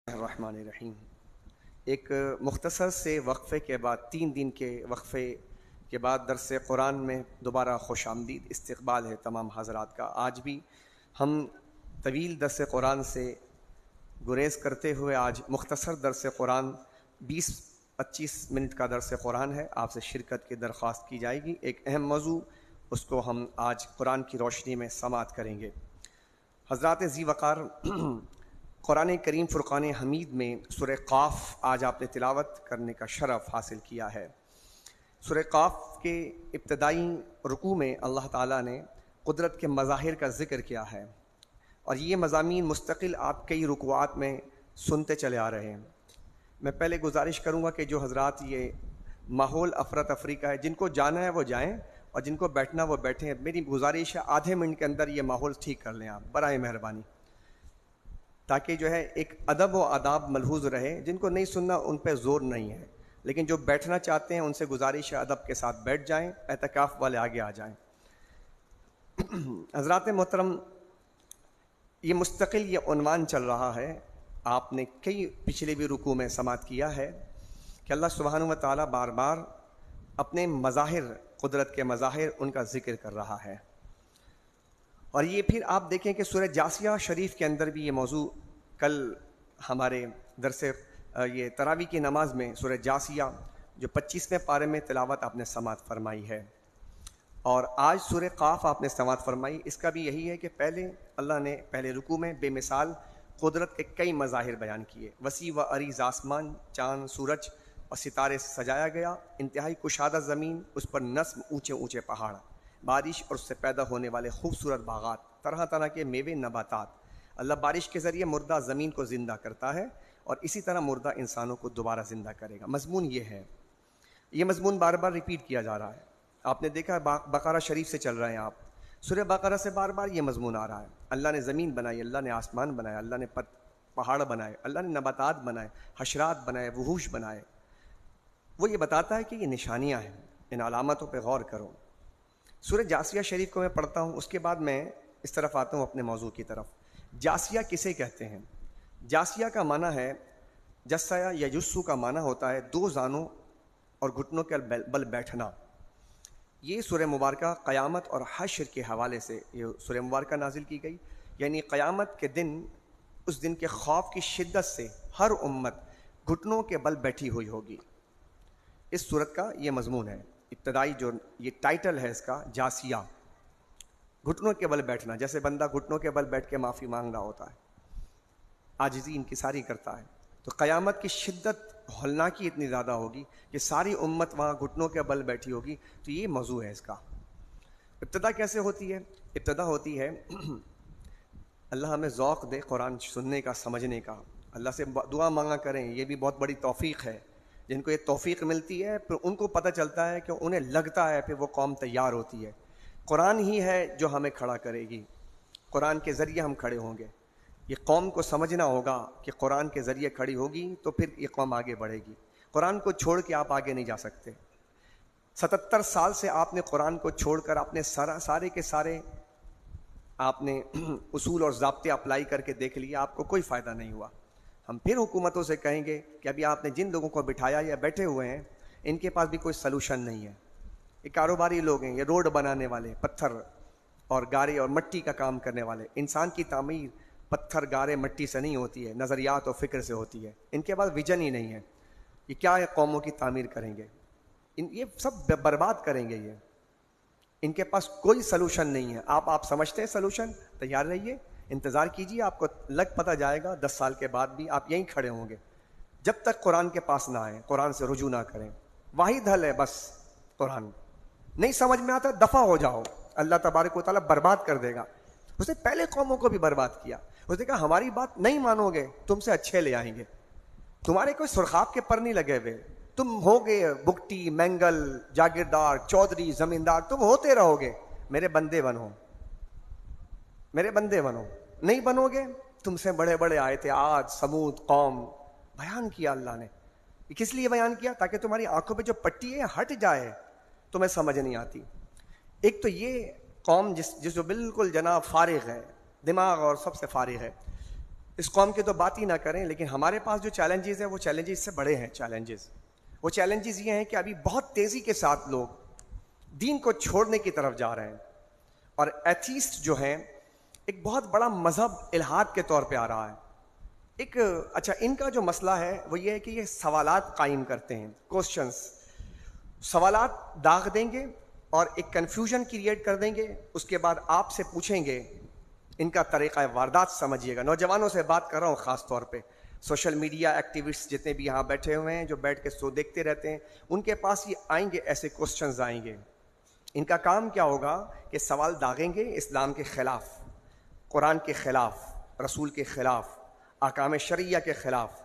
الرحمن الرحیم۔ ایک مختصر سے وقفے کے بعد 3 دن کے وقفے کے بعد درس قرآن میں دوبارہ خوش آمدید استقبال ہے تمام حضرات کا۔ آج بھی ہم طویل درس قرآن سے گریز کرتے ہوئے آج مختصر درس قرآن 20-25 منٹ کا درس قرآن ہے، آپ سے شرکت کی درخواست کی جائے گی۔ ایک اہم موضوع اس کو ہم آج قرآن کی روشنی میں سماعت کریں گے۔ حضرات ذی وقار، قرآن کریم فرقان حمید میں سورہ قاف آج آپ نے تلاوت کرنے کا شرف حاصل کیا ہے۔ سورہ قاف کے ابتدائی رکوع میں اللہ تعالیٰ نے قدرت کے مظاہر کا ذکر کیا ہے، اور یہ مضامین مستقل آپ کئی رکوعات میں سنتے چلے آ رہے ہیں۔ میں پہلے گزارش کروں گا کہ جو حضرات یہ ماحول افراتفری کا ہے، جن کو جانا ہے وہ جائیں اور جن کو بیٹھنا وہ بیٹھیں۔ میری گزارش ہے آدھے منٹ کے اندر یہ ماحول ٹھیک کر لیں آپ برائے مہربانی، تاکہ جو ہے ایک ادب و آداب ملحوظ رہے۔ جن کو نہیں سننا ان پہ زور نہیں ہے، لیکن جو بیٹھنا چاہتے ہیں ان سے گزارش ہے ادب کے ساتھ بیٹھ جائیں، اعتکاف والے آگے آ جائیں۔ حضرات محترم، یہ مستقل یہ عنوان چل رہا ہے، آپ نے کئی پچھلے بھی رکوع میں سماعت کیا ہے کہ اللہ سبحانہ و تعالیٰ بار بار اپنے مظاہر، قدرت کے مظاہر، ان کا ذکر کر رہا ہے۔ اور یہ پھر آپ دیکھیں کہ سورہ جاثیہ شریف کے اندر بھی یہ موضوع، کل ہمارے درس یہ تراویح کی نماز میں سورہ جاثیہ جو 25ویں پارے میں تلاوت آپ نے سماعت فرمائی ہے، اور آج سورہ قاف آپ نے سماعت فرمائی۔ اس کا بھی یہی ہے کہ پہلے اللہ نے پہلے رکوع میں بے مثال قدرت کے کئی مظاہر بیان کیے۔ وسیع و عریض آسمان، چاند، سورج اور ستارے سے سجایا گیا، انتہائی کشادہ زمین، اس پر نظم اونچے اونچے پہاڑ، بارش اور اس سے پیدا ہونے والے خوبصورت باغات، طرح طرح کے میوے نباتات۔ اللہ بارش کے ذریعے مردہ زمین کو زندہ کرتا ہے، اور اسی طرح مردہ انسانوں کو دوبارہ زندہ کرے گا۔ مضمون یہ ہے، یہ مضمون بار بار ریپیٹ کیا جا رہا ہے۔ آپ نے دیکھا بقرہ شریف سے چل رہے ہیں آپ، سورہ بقرہ سے بار بار یہ مضمون آ رہا ہے۔ اللہ نے زمین بنائی، اللہ نے آسمان بنایا، اللہ نے پہاڑ بنائے، اللہ نے نباتات بنائے، حشرات بنائے، وحوش بنائے۔ وہ یہ بتاتا ہے کہ یہ نشانیاں ہیں، ان علامتوں پہ غور کرو۔ سورہ جاثیہ شریف کو میں پڑھتا ہوں، اس کے بعد میں اس طرف آتا ہوں اپنے موضوع کی طرف۔ جاثیہ کسے کہتے ہیں؟ جاثیہ کا معنی ہے، جسیا یا یسو کا معنی ہوتا ہے دو زانوں اور گھٹنوں کے بل بیٹھنا۔ یہ سورہ مبارکہ قیامت اور حشر کے حوالے سے یہ سورہ مبارکہ نازل کی گئی، یعنی قیامت کے دن، اس دن کے خوف کی شدت سے ہر امت گھٹنوں کے بل بیٹھی ہوئی ہوگی۔ اس سورت کا یہ مضمون ہے، ابتدائی جو یہ ٹائٹل ہے اس کا، جاثیہ، گھٹنوں کے بل بیٹھنا۔ جیسے بندہ گھٹنوں کے بل بیٹھ کے معافی مانگ رہا ہوتا ہے، عاجزی انکساری کرتا ہے، تو قیامت کی شدت ہولناکی اتنی زیادہ ہوگی کہ ساری امت وہاں گھٹنوں کے بل بیٹھی ہوگی۔ تو یہ موضوع ہے اس کا۔ ابتدا کیسے ہوتی ہے؟ ابتدا ہوتی ہے، اللہ ہمیں ذوق دے قرآن سننے کا، سمجھنے کا۔ اللہ سے دعا مانگا کریں، یہ بھی بہت بڑی توفیق ہے۔ جن کو یہ توفیق ملتی ہے پھر ان کو پتہ چلتا ہے کہ انہیں لگتا ہے، پھر وہ قوم تیار ہوتی ہے۔ قرآن ہی ہے جو ہمیں کھڑا کرے گی، قرآن کے ذریعے ہم کھڑے ہوں گے۔ یہ قوم کو سمجھنا ہوگا کہ قرآن کے ذریعے کھڑی ہوگی تو پھر یہ قوم آگے بڑھے گی۔ قرآن کو چھوڑ کے آپ آگے نہیں جا سکتے۔ 77 سال سے آپ نے قرآن کو چھوڑ کر اپنے سارے کے سارے آپ نے اصول اور ضابطے اپلائی کر کے دیکھ لیا، آپ کو کوئی فائدہ نہیں ہوا۔ ہم پھر حکومتوں سے کہیں گے کہ ابھی آپ نے جن لوگوں کو بٹھایا یا بیٹھے ہوئے ہیں، ان کے پاس بھی کوئی سلوشن نہیں ہے۔ یہ کاروباری لوگ ہیں، یہ روڈ بنانے والے، پتھر اور گارے اور مٹی کا کام کرنے والے۔ انسان کی تعمیر پتھر، گارے، مٹی سے نہیں ہوتی ہے، نظریات اور فکر سے ہوتی ہے۔ ان کے پاس ویژن ہی نہیں ہے، یہ کیا ہے قوموں کی تعمیر کریں گے، یہ سب برباد کریں گے۔ یہ ان کے پاس کوئی سلوشن نہیں ہے۔ آپ سمجھتے ہیں سلوشن؟ تیار رہیے، انتظار کیجیے، آپ کو لگ پتہ جائے گا 10 سال کے بعد بھی آپ یہیں کھڑے ہوں گے، جب تک قرآن کے پاس نہ آئیں، قرآن سے رجوع نہ کریں۔ واحد حل ہے بس قرآن۔ نہیں سمجھ میں آتا دفع ہو جاؤ، اللہ تبارک و تعالیٰ برباد کر دے گا۔ اس نے پہلے قوموں کو بھی برباد کیا۔ اس نے کہا ہماری بات نہیں مانو گے، تم سے اچھے لے آئیں گے، تمہارے کوئی سرخاب کے پر نہیں لگے ہوئے، تم ہوگے بگٹی، مینگل، جاگیردار، چودھری، زمیندار، تم ہوتے رہو گے، میرے بندے بنو، میرے بندے بنو۔ نہیں بنو گے، تم سے بڑے بڑے آئے تھے، عاد، سمود قوم، بیان کیا اللہ نے۔ کس لیے بیان کیا؟ تاکہ تمہاری آنکھوں پہ جو پٹی ہے ہٹ جائے، تمہیں سمجھ نہیں آتی۔ ایک تو یہ قوم جس جو بالکل جناب فارغ ہے، دماغ اور سب سے فارغ ہے۔ اس قوم کے تو بات ہی نہ کریں، لیکن ہمارے پاس جو چیلنجز ہیں وہ چیلنجز سے بڑے ہیں چیلنجز. وہ چیلنجز یہ ہیں کہ ابھی بہت تیزی کے ساتھ لوگ دین کو چھوڑنے کی طرف جا رہے ہیں، اور ایتھیسٹ جو ہیں ایک بہت بڑا مذہب الہاد کے طور پہ آ رہا ہے. ایک اچھا ان کا جو مسئلہ ہے وہ یہ ہے کہ یہ سوالات قائم کرتے ہیں، کوسچنس، سوالات داغ دیں گے اور ایک کنفیوژن کریٹ کر دیں گے. اس کے بعد آپ سے پوچھیں گے. ان کا طریقہ واردات سمجھیے گا. نوجوانوں سے بات کر رہا ہوں خاص طور پہ، سوشل میڈیا ایکٹیوسٹ جتنے بھی یہاں بیٹھے ہوئے ہیں جو بیٹھ کے سو دیکھتے رہتے ہیں، ان کے پاس یہ آئیں گے ایسے کوسچنز آئیں گے. ان کا کام کیا ہوگا کہ سوال داغیں گے اسلام کے خلاف، قرآن کے خلاف، رسول کے خلاف، احکام شرعیہ کے خلاف.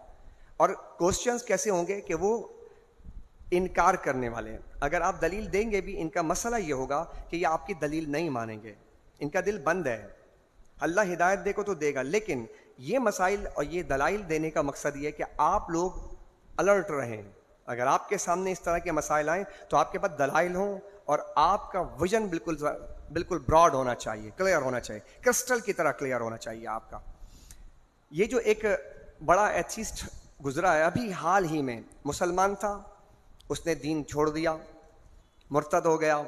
اور کوسچنز کیسے ہوں گے کہ وہ انکار کرنے والے ہیں. اگر آپ دلیل دیں گے بھی ان کا مسئلہ یہ ہوگا کہ یہ آپ کی دلیل نہیں مانیں گے، ان کا دل بند ہے. اللہ ہدایت دے کو تو دے گا، لیکن یہ مسائل اور یہ دلائل دینے کا مقصد یہ ہے کہ آپ لوگ الرٹ رہیں. اگر آپ کے سامنے اس طرح کے مسائل آئیں تو آپ کے پاس دلائل ہوں اور آپ کا ویژن بالکل براڈ ہونا چاہیے، کلیئر ہونا چاہیے، کرسٹل کی طرح کلیئر ہونا چاہیے آپ کا. یہ جو ایک بڑا ایتھیسٹ گزرا ہے ابھی حال ہی میں، مسلمان تھا، اس نے دین چھوڑ دیا، مرتد ہو گیا،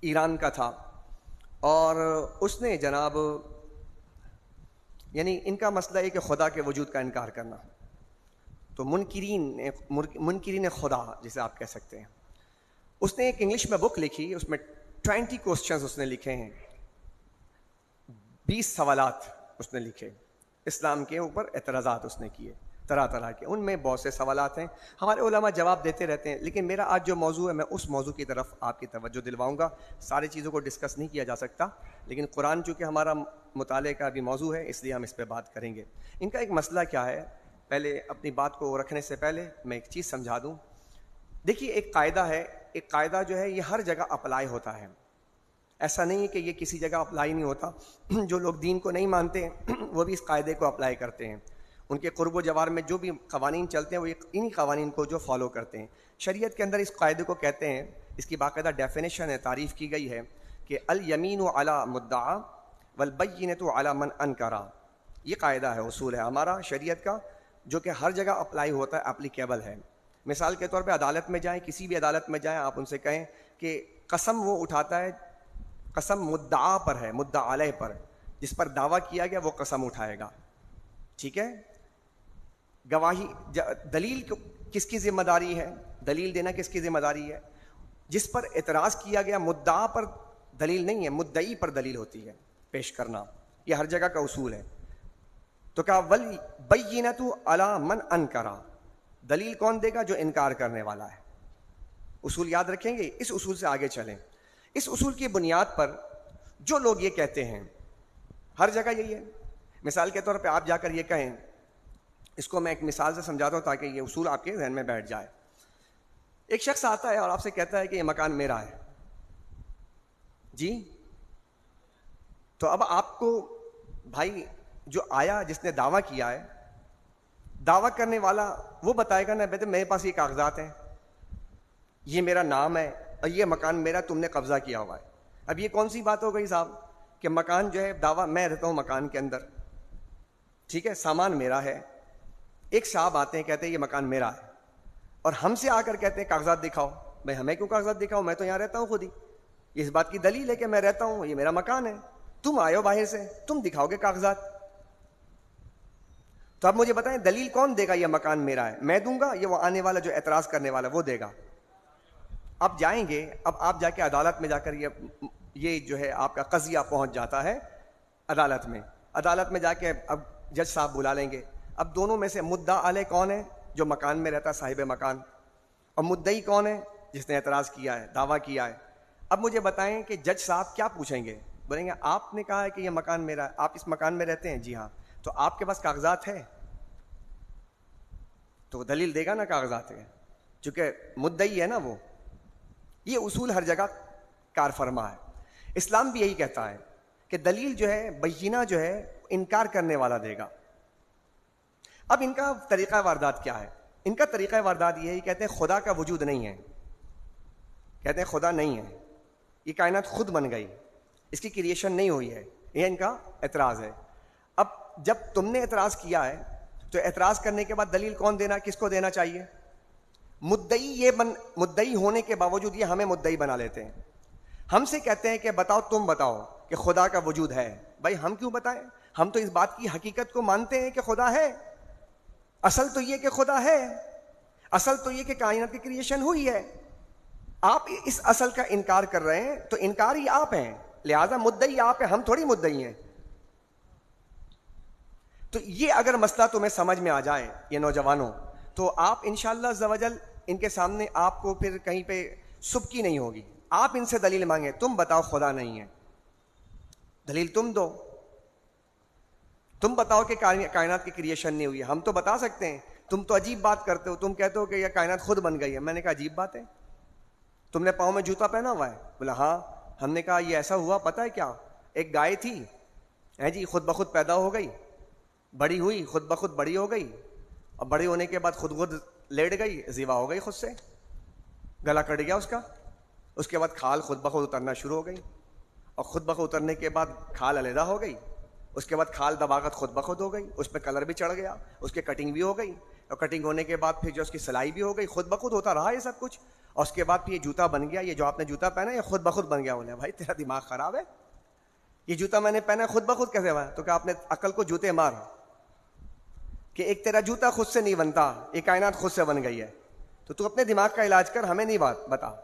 ایران کا تھا، اور اس نے جناب یعنی ان کا مسئلہ ہے کہ خدا کے وجود کا انکار کرنا. تو منکرین خدا جسے آپ کہہ سکتے ہیں. اس نے ایک انگلش میں بک لکھی، اس میں 20 کوسچنز اس نے لکھے ہیں، 20 سوالات اس نے لکھے، اسلام کے اوپر اعتراضات اس نے کیے طرح طرح کے. ان میں بہت سے سوالات ہیں، ہمارے علماء جواب دیتے رہتے ہیں، لیکن میرا آج جو موضوع ہے میں اس موضوع کی طرف آپ کی توجہ دلواؤں گا. ساری چیزوں کو ڈسکس نہیں کیا جا سکتا، لیکن قرآن چونکہ ہمارا مطالعے کا بھی موضوع ہے اس لیے ہم اس پہ بات کریں گے. ان کا ایک مسئلہ کیا ہے، پہلے اپنی بات کو رکھنے سے پہلے میں ایک چیز سمجھا دوں. دیکھیے ایک قاعدہ ہے، ایک قاعدہ جو ہے یہ ہر جگہ اپلائی ہوتا ہے. ایسا نہیں ہے کہ یہ کسی جگہ اپلائی نہیں ہوتا. جو لوگ دین کو نہیں مانتے وہ بھی اس قاعدے کو اپلائی کرتے ہیں. ان کے قرب و جوار میں جو بھی قوانین چلتے ہیں وہ انہی قوانین کو جو فالو کرتے ہیں. شریعت کے اندر اس قاعدے کو کہتے ہیں، اس کی باقاعدہ ڈیفینیشن ہے، تعریف کی گئی ہے کہ الیمین علی مدعا والبینۃ علی من انکر. یہ قاعدہ ہے، اصول ہے ہمارا شریعت کا، جو کہ ہر جگہ اپلائی ہوتا ہے، اپلیکیبل ہے. مثال کے طور پہ عدالت میں جائیں، کسی بھی عدالت میں جائیں، آپ ان سے کہیں کہ قسم وہ اٹھاتا ہے، قسم مدعا پر ہے، مدعا علیہ پر، جس پر دعویٰ کیا گیا وہ قسم اٹھائے گا. ٹھیک ہے، گواہی دلیل کس کی ذمہ داری ہے، دلیل دینا کس کی ذمہ داری ہے؟ جس پر اعتراض کیا گیا مدعا پر دلیل نہیں ہے، مدعی پر دلیل ہوتی ہے پیش کرنا. یہ ہر جگہ کا اصول ہے. تو کہا والبینۃ علی من انکر، دلیل کون دے گا؟ جو انکار کرنے والا ہے. اصول یاد رکھیں گے، اس اصول سے آگے چلیں. اس اصول کی بنیاد پر جو لوگ یہ کہتے ہیں، ہر جگہ یہی ہے. مثال کے طور پہ آپ جا کر یہ کہیں، اس کو میں ایک مثال سے سمجھاتا ہوں تاکہ یہ اصول آپ کے ذہن میں بیٹھ جائے. ایک شخص آتا ہے اور آپ سے کہتا ہے کہ یہ مکان میرا ہے. جی، تو اب آپ کو بھائی جو آیا، جس نے دعویٰ کیا ہے، دعویٰ کرنے والا وہ بتائے گا نا، بیٹے میرے پاس یہ کاغذات ہیں، یہ میرا نام ہے اور یہ مکان میرا تم نے قبضہ کیا ہوا ہے. اب یہ کون سی بات ہو گئی صاحب کہ مکان جو ہے دعویٰ میں رہتا ہوں مکان کے اندر، ٹھیک ہے، سامان میرا ہے. ایک صاحب آتے ہیں کہتے ہیں یہ مکان میرا ہے، اور ہم سے آ کر کہتے ہیں کاغذات دکھاؤ. بھائی ہمیں کیوں کاغذات دکھاؤ، میں تو یہاں رہتا ہوں خود ہی. اس بات کی دلیل ہے کہ میں رہتا ہوں، یہ میرا مکان ہے. تم آئے ہو باہر سے، تم دکھاؤ گے کاغذات. تو اب مجھے بتائیں دلیل کون دے گا یہ مکان میرا ہے؟ میں دوں گا، یہ وہ آنے والا جو اعتراض کرنے والا وہ دے گا؟ اب جائیں گے، اب آپ جا کے عدالت میں جا کر یہ جو ہے آپ کا قضیہ پہنچ جاتا ہے عدالت میں. عدالت میں جا کے اب جج صاحب بلا لیں گے. اب دونوں میں سے مدعا علیہ کون ہے؟ جو مکان میں رہتا ہے، صاحب مکان. اور مدعی کون ہے؟ جس نے اعتراض کیا ہے، دعویٰ کیا ہے. اب مجھے بتائیں کہ جج صاحب کیا پوچھیں گے؟ بولیں گے آپ نے کہا ہے کہ یہ مکان میرا ہے، آپ اس مکان میں رہتے ہیں؟ جی ہاں. تو آپ کے پاس کاغذات ہے؟ تو وہ دلیل دے گا نا کاغذات ہے، چونکہ مدعی ہے نا وہ. یہ اصول ہر جگہ کار فرما ہے. اسلام بھی یہی کہتا ہے کہ دلیل جو ہے، بینہ جو ہے، انکار کرنے والا دے گا. اب ان کا طریقہ واردات کیا ہے؟ ان کا طریقہ واردات یہ ہے، کہتے ہیں خدا کا وجود نہیں ہے، کہتے ہیں خدا نہیں ہے، یہ کائنات خود بن گئی، اس کی کریشن نہیں ہوئی ہے. یہ ان کا اعتراض ہے. اب جب تم نے اعتراض کیا ہے تو اعتراض کرنے کے بعد دلیل کون دینا, کس کو دینا چاہیے؟ مدعی ہونے کے باوجود یہ ہمیں مدعی بنا لیتے ہیں. ہم سے کہتے ہیں کہ بتاؤ, تم بتاؤ کہ خدا کا وجود ہے. بھائی ہم کیوں بتائیں؟ ہم تو اس بات کی حقیقت کو مانتے ہیں کہ خدا ہے. اصل تو یہ کہ خدا ہے, اصل تو یہ کہ کائنات کی کریشن ہوئی ہے. آپ اس اصل کا انکار کر رہے ہیں تو انکار ہی آپ ہیں, لہذا مدعی آپ ہیں, ہم تھوڑی مدعی ہیں. تو یہ اگر مسئلہ تمہیں سمجھ میں آ جائے یہ نوجوانوں, تو آپ انشاءاللہ عز و جل ان کے سامنے آپ کو پھر کہیں پہ سبکی نہیں ہوگی. آپ ان سے دلیل مانگیں, تم بتاؤ خدا نہیں ہے, دلیل تم دو. تم بتاؤ کہ کائنات کی کریشن نہیں ہوئی. ہم تو بتا سکتے ہیں, تم تو عجیب بات کرتے ہو, تم کہتے ہو کہ یہ کائنات خود بن گئی ہے. میں نے کہا عجیب بات ہے, تم نے پاؤں میں جوتا پہنا ہوا ہے؟ بولا ہاں. ہم نے کہا یہ ایسا ہوا, پتہ ہے کیا, ایک گائے تھی جی, خود بخود پیدا ہو گئی, بڑی ہوئی, خود بخود بڑی ہو گئی, اور بڑی ہونے کے بعد خود لیٹ گئی, زیوا ہو گئی, خود سے گلا کٹ گیا اس کا. اس کے بعد کھال خود بخود اترنا شروع ہو گئی, اور خود بخود اترنے کے بعد کھال علیحدہ ہو گئی. اس کے بعد کھال دباغت خود بخود ہو گئی, اس پہ کلر بھی چڑھ گیا, اس کے کٹنگ بھی ہو گئی, اور کٹنگ ہونے کے بعد پھر جو اس کی سلائی بھی ہو گئی, خود بخود ہوتا رہا یہ سب کچھ. اور اس کے بعد پھر یہ جوتا بن گیا. یہ جو آپ نے جوتا پہنا یہ خود بخود بن گیا. بولے بھائی تیرا دماغ خراب ہے, یہ جوتا میں نے پہنا خود بخود کیسے ہوا؟ تو کہ آپ نے عقل کو جوتے مار, کہ ایک تیرا جوتا خود سے نہیں بنتا, یہ کائنات خود سے بن گئی ہے. تو اپنے دماغ کا علاج کر, ہمیں نہیں بتا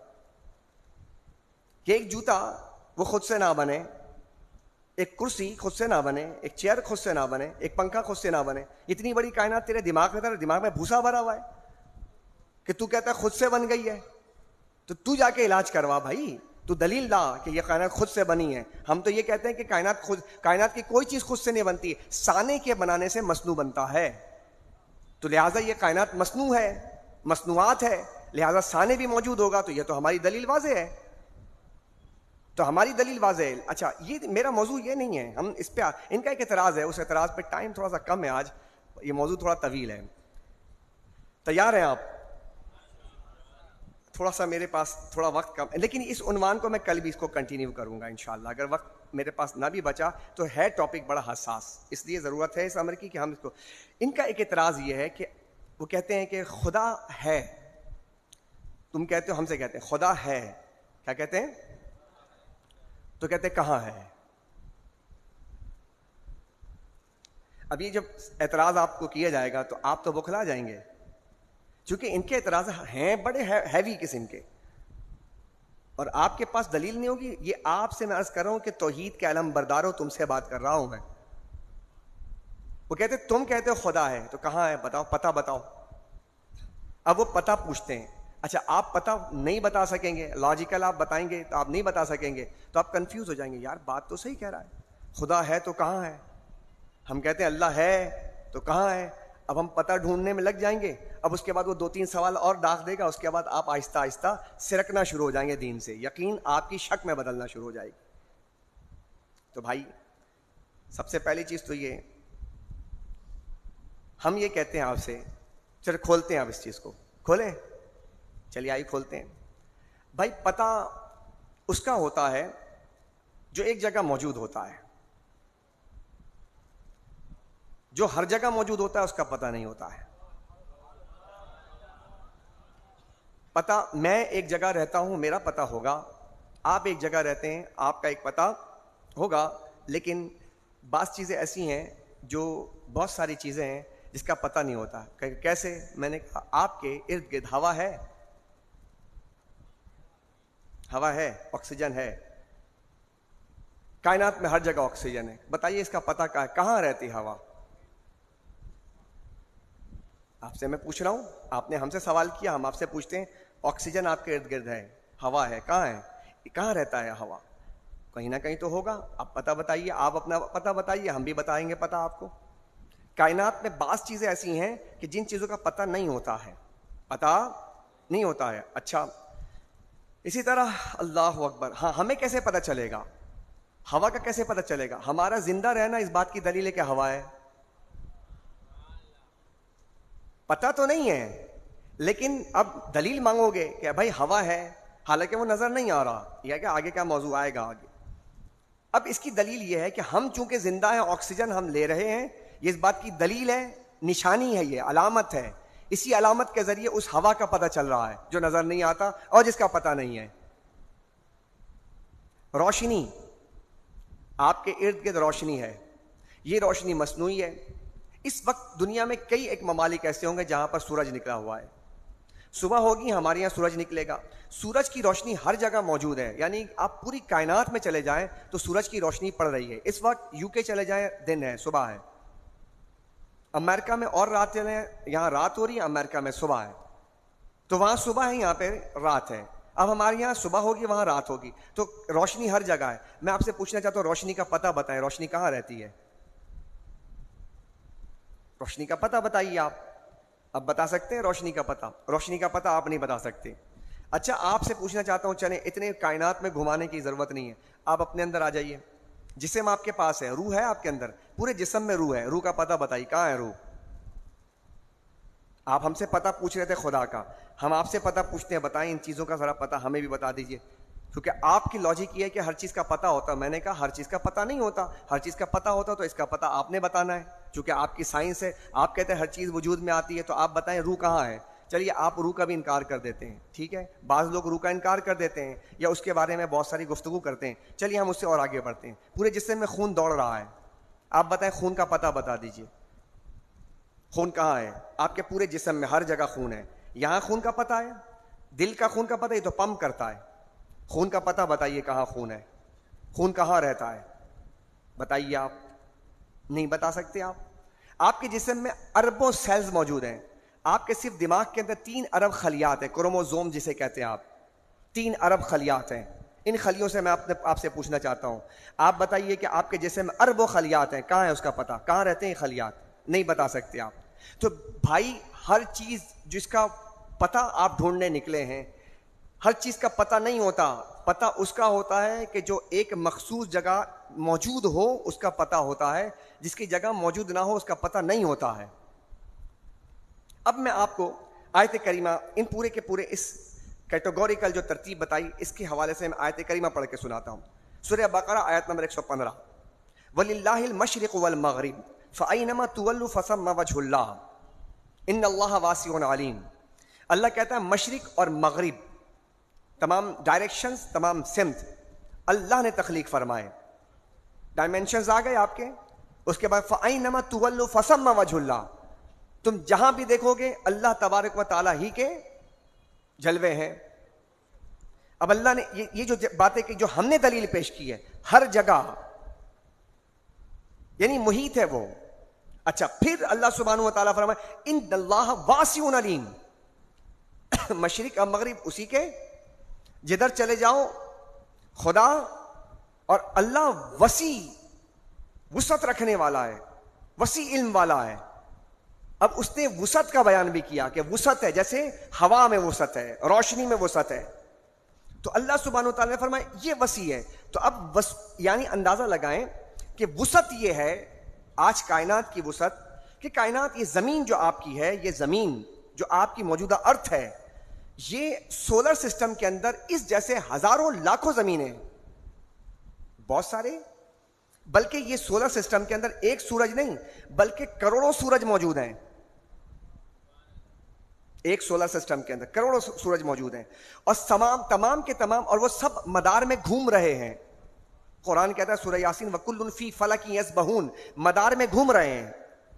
کہ ایک جوتا وہ خود سے نہ بنے, ایک کرسی خود سے نہ بنے, ایک چیئر خود سے نہ بنے, ایک پنکھا خود سے نہ بنے. اتنی بڑی کائنات تیرے دماغ میں بھوسا بھرا ہوا ہے کہ تو کہتا ہے خود سے بن گئی ہے. تو جا کے علاج کروا بھائی, تو دلیل لا کہ یہ کائنات خود سے بنی ہے. ہم تو یہ کہتے ہیں کہ کائنات کی کوئی چیز خود سے نہیں بنتی, سانے کے بنانے سے مصنوع بنتا ہے. تو لہٰذا یہ کائنات مصنوع ہے, مصنوعات ہے, لہٰذا سانے بھی موجود ہوگا. تو یہ تو ہماری دلیل واضح ہے, تو ہماری دلیل واضح ہے. اچھا یہ میرا موضوع یہ نہیں ہے, ہم اس پہ ان کا ایک اعتراض ہے, اس اعتراض پہ ٹائم تھوڑا سا کم ہے آج, یہ موضوع تھوڑا طویل ہے. تیار ہیں آپ؟ تھوڑا سا میرے پاس تھوڑا وقت کم ہے, لیکن اس عنوان کو میں کل بھی اس کو کنٹینیو کروں گا انشاءاللہ. اگر وقت میرے پاس نہ بھی بچا تو ہے ٹاپک بڑا حساس, اس لیے ضرورت ہے اس امر کی کہ ہم اس کو. ان کا ایک اعتراض یہ ہے کہ وہ کہتے ہیں کہ خدا ہے. تم کہتے ہو, ہم سے کہتے ہیں خدا ہے, کیا کہتے ہیں؟ تو کہتے ہیں کہاں ہے؟ اب یہ جب اعتراض آپ کو کیا جائے گا تو آپ تو بکھلا جائیں گے, چونکہ ان کے اعتراض ہیں بڑے ہیوی قسم کے, اور آپ کے پاس دلیل نہیں ہوگی. یہ آپ سے میں عرض کر رہا ہوں کہ توحید کے علم برداروں, تم سے بات کر رہا ہوں میں. وہ کہتے تم کہتے ہو خدا ہے, تو کہاں ہے بتاؤ, پتہ بتاؤ. اب وہ پتہ پوچھتے ہیں. اچھا آپ پتہ نہیں بتا سکیں گے, لاجیکل آپ بتائیں گے تو آپ نہیں بتا سکیں گے, تو آپ کنفیوز ہو جائیں گے. یار بات تو صحیح کہہ رہا ہے, خدا ہے تو کہاں ہے؟ ہم کہتے ہیں اللہ ہے تو کہاں ہے؟ اب ہم پتہ ڈھونڈنے میں لگ جائیں گے. اب اس کے بعد وہ 2-3 سوال اور داغ دے گا, اس کے بعد آپ آہستہ آہستہ سرکنا شروع ہو جائیں گے دین سے, یقین آپ کی شک میں بدلنا شروع ہو جائے گی. تو بھائی سب سے پہلی چیز تو یہ, ہم یہ کہتے ہیں آپ سے, چلو کھولتے ہیں, آپ اس چیز کو کھولیں, چلیے آئیے کھولتے ہیں. بھائی پتہ اس کا ہوتا ہے جو ایک جگہ موجود ہوتا ہے, جو ہر جگہ موجود ہوتا ہے اس کا پتہ نہیں ہوتا ہے. پتہ, میں ایک جگہ رہتا ہوں میرا پتہ ہوگا, آپ ایک جگہ رہتے ہیں آپ کا ایک پتہ ہوگا, لیکن بعض چیزیں ایسی ہیں جو بہت ساری چیزیں ہیں جس کا پتہ نہیں ہوتا. کیسے؟ میں نے کہا آپ کے ارد گرد ہوا ہے, ہوا ہے, آکسیجن ہے, کائنات میں ہر جگہ آکسیجن ہے. بتائیے اس کا پتہ کہاں رہتی ہوا؟ آپ سے میں پوچھ رہا ہوں, آپ نے ہم سے سوال کیا, ہم آپ سے پوچھتے ہیں آکسیجن آپ کے ارد گرد ہے, ہوا ہے, کہاں ہے, کہاں رہتا ہے ہوا؟ کہیں نہ کہیں تو ہوگا. آپ پتہ بتائیے, آپ اپنا پتہ بتائیے, ہم بھی بتائیں گے پتہ آپ کو. کائنات میں بعض چیزیں ایسی ہیں کہ جن چیزوں کا پتہ نہیں ہوتا ہے, پتہ نہیں ہوتا ہے. اچھا اسی طرح اللہ اکبر, ہاں ہمیں کیسے پتہ چلے گا؟ ہوا کا کیسے پتہ چلے گا؟ ہمارا زندہ رہنا اس بات کی دلیل ہے کہ ہوا ہے. پتہ تو نہیں ہے, لیکن اب دلیل مانگو گے کہ بھائی ہوا ہے, حالانکہ وہ نظر نہیں آ رہا, یا کہ آگے کیا موضوع آئے گا آگے. اب اس کی دلیل یہ ہے کہ ہم چونکہ زندہ ہیں، آکسیجن ہم لے رہے ہیں، یہ اس بات کی دلیل ہے، نشانی ہے، یہ علامت ہے. اسی علامت کے ذریعے اس ہوا کا پتہ چل رہا ہے جو نظر نہیں آتا اور جس کا پتہ نہیں ہے. روشنی، آپ کے ارد گرد روشنی ہے، یہ روشنی مصنوعی ہے. اس وقت دنیا میں کئی ایک ممالک ایسے ہوں گے جہاں پر سورج نکلا ہوا ہے. صبح ہوگی ہمارے یہاں سورج نکلے گا. سورج کی روشنی ہر جگہ موجود ہے، یعنی آپ پوری کائنات میں چلے جائیں تو سورج کی روشنی پڑ رہی ہے. اس وقت یو کے چلے جائیں دن ہے، صبح ہے. امریکہ میں اور رات چلے ہیں، یہاں رات ہو رہی ہے، امریکہ میں صبح ہے. تو وہاں صبح ہے، یہاں پہ رات ہے. اب ہمارے یہاں صبح ہوگی، وہاں رات ہوگی، تو روشنی ہر جگہ ہے. میں آپ سے پوچھنا چاہتا ہوں روشنی کا پتہ بتائیں، روشنی کہاں رہتی ہے؟ روشنی کا پتہ بتائیے آپ. اب بتا سکتے ہیں روشنی کا پتہ؟ روشنی کا پتہ آپ نہیں بتا سکتے. اچھا آپ سے پوچھنا چاہتا ہوں، چلیں اتنے کائنات میں گھمانے کی ضرورت نہیں ہے، آپ اپنے اندر آ جائیے. جسم آپ کے پاس ہے، روح ہے آپ کے اندر، پورے جسم میں روح ہے. روح کا پتہ بتائیے کہاں ہے روح؟ آپ ہم سے پتہ پوچھ رہے تھے خدا کا، ہم آپ سے پتہ پوچھتے ہیں، بتائیں ان چیزوں کا ذرا پتہ ہمیں بھی بتا دیجئے. کیونکہ آپ کی لاجک یہ ہے کہ ہر چیز کا پتہ ہوتا. میں نے کہا ہر چیز کا پتہ نہیں ہوتا، ہر چیز کا پتہ ہوتا تو اس کا پتہ آپ نے بتانا ہے. چونکہ آپ کی سائنس ہے، آپ کہتے ہیں ہر چیز وجود میں آتی ہے، تو آپ بتائیں روح کہاں ہے. چلیے آپ روح کا بھی انکار کر دیتے ہیں، ٹھیک ہے، بعض لوگ روح کا انکار کر دیتے ہیں یا اس کے بارے میں بہت ساری گفتگو کرتے ہیں. چلیے ہم اس سے اور آگے بڑھتے ہیں. پورے جسم میں خون دوڑ رہا ہے، آپ بتائیں خون کا پتہ بتا دیجئے. خون کہاں ہے؟ آپ کے پورے جسم میں ہر جگہ خون ہے. یہاں خون کا پتہ ہے، دل کا خون کا پتہ، یہ تو پمپ کرتا ہے. خون کا پتہ بتائیے کہاں خون ہے، خون کہاں رہتا ہے، بتائیے. آپ نہیں بتا سکتے. آپ کے جسم میں اربوں سیلز موجود ہیں. آپ کے صرف دماغ کے اندر 3 ارب خلیات ہیں، کروموزوم جسے کہتے ہیں آپ. 3 ارب خلیات ہیں. ان خلیوں سے میں آپ سے پوچھنا چاہتا ہوں، آپ بتائیے کہ آپ کے جسم میں اربوں خلیات ہیں، کہاں ہے اس کا پتہ؟ کہاں رہتے ہیں خلیات؟ نہیں بتا سکتے آپ. تو بھائی ہر چیز جس کا پتہ آپ ڈھونڈنے نکلے ہیں، ہر چیز کا پتہ نہیں ہوتا. پتہ اس کا ہوتا ہے کہ جو ایک مخصوص جگہ موجود ہو اس کا پتہ ہوتا ہے، جس کی جگہ موجود نہ ہو اس کا پتہ نہیں ہوتا ہے. اب میں آپ کو آیت کریمہ ان پورے کے پورے اس کیٹیگوریکل جو ترتیب بتائی اس کے حوالے سے میں آیت کریمہ پڑھ کے سناتا ہوں. سورہ بقرہ آیت نمبر 115. وَلِلَّهِ الْمَشْرِقُ وَالْمَغْرِبُ فَأَيْنَمَا تُوَلُّوا فَثَمَّ وَجْهُ اللَّهِ إِنَّ اللَّهَ وَاسِعٌ عَلِيمٌ. اللہ کہتا ہے مشرق اور مغرب، تمام ڈائریکشنز، تمام سمت اللہ نے تخلیق فرمائے. ڈائمینشنز آ گئے آپ کے. اس کے بعد فَأَيْنَمَا تُوَلُّوا فَثَمَّ وَجْهُ اللَّهِ، تم جہاں بھی دیکھو گے اللہ تبارک و تعالیٰ ہی کے جلوے ہیں. اب اللہ نے یہ جو باتیں کی، جو ہم نے دلیل پیش کی ہے، ہر جگہ یعنی محیط ہے وہ. اچھا پھر اللہ سبحانہ و تعالیٰ فرمائے ان اللہ واسع علیم. مشرق اور مغرب اسی کے، جدھر چلے جاؤ خدا اور اللہ وسیع وسعت رکھنے والا ہے، وسیع علم والا ہے. اب اس نے وسعت کا بیان بھی کیا کہ وسعت ہے، جیسے ہوا میں وسعت ہے، روشنی میں وسعت ہے. تو اللہ سبحانہ و تعالیٰ نے فرمایا یہ وسیع ہے. تو اب یعنی اندازہ لگائیں کہ وسعت یہ ہے آج کائنات کی وسعت، کہ کائنات یہ زمین جو آپ کی ہے، یہ زمین جو آپ کی موجودہ ارتھ ہے، یہ سولر سسٹم کے اندر اس جیسے ہزاروں لاکھوں زمینیں، بہت سارے، بلکہ یہ سولر سسٹم کے اندر ایک سورج نہیں بلکہ کروڑوں سورج موجود ہیں. ایک سولر سسٹم کے اندر کروڑوں سورج موجود ہیں، اور تمام کے تمام، اور وہ سب مدار میں گھوم رہے ہیں. قرآن کہتا ہے سورہ یاسین وَكُلٌّ فِي فَلَكٍ يَسْبَحُونَ، مدار میں گھوم رہے ہیں.